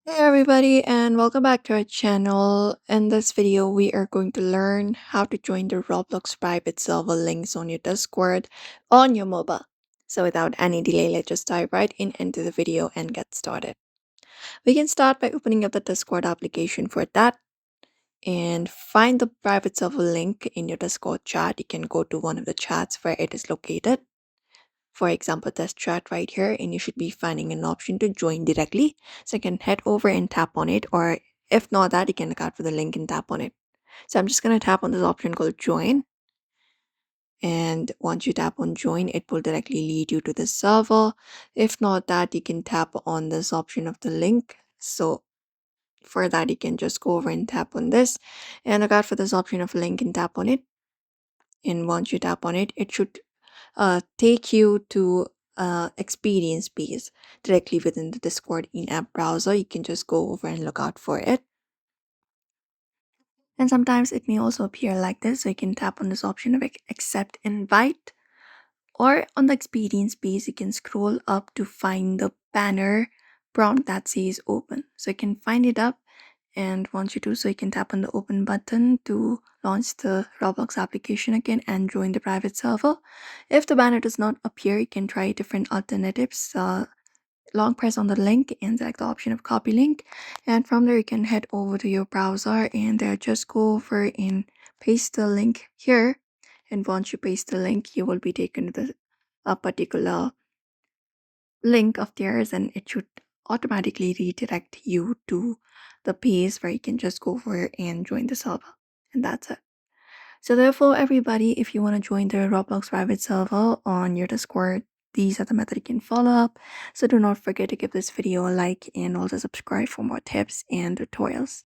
Hey everybody, and welcome back to our channel. In this video, we are going to learn how to join the Roblox private server links on your Discord on your mobile. So without any delay, let's just dive right in into the video and get started. We can start by opening up the Discord application for that and find the private server link in your Discord chat. You can go to one of the chats where it is located. For example, this chat right here, and you should be finding an option to join directly. So you can head over and tap on it, or if not that, you can look out for the link and tap on it. So I'm just going to tap on this option called join. And once you tap on join, it will directly lead you to the server. If not that, you can tap on this option of the link. So for that, you can just go over and tap on this and look out for this option of link and tap on it. And once you tap on it, it should take you to experience page directly within the Discord in-app browser. You can just go over and look out for it. And sometimes it may also appear like this. So you can tap on this option of accept invite. Or on the experience page, you can scroll up to find the banner prompt that says open. So you can find it up, and once you do so, you can tap on the open button to launch the Roblox application again and join the private server. If the banner does not appear, you can try different alternatives. Long press on the link and select the option of copy link, and from there you can head over to your browser and there just go over and paste the link here. And once you paste the link, you will be taken to a particular link of theirs, and it should automatically redirect you to the page where you can just go over and join the server. And that's it. So therefore, everybody, if you want to join the Roblox private server on your Discord, these are the methods you can follow up. So do not forget to give this video a like and also subscribe for more tips and tutorials.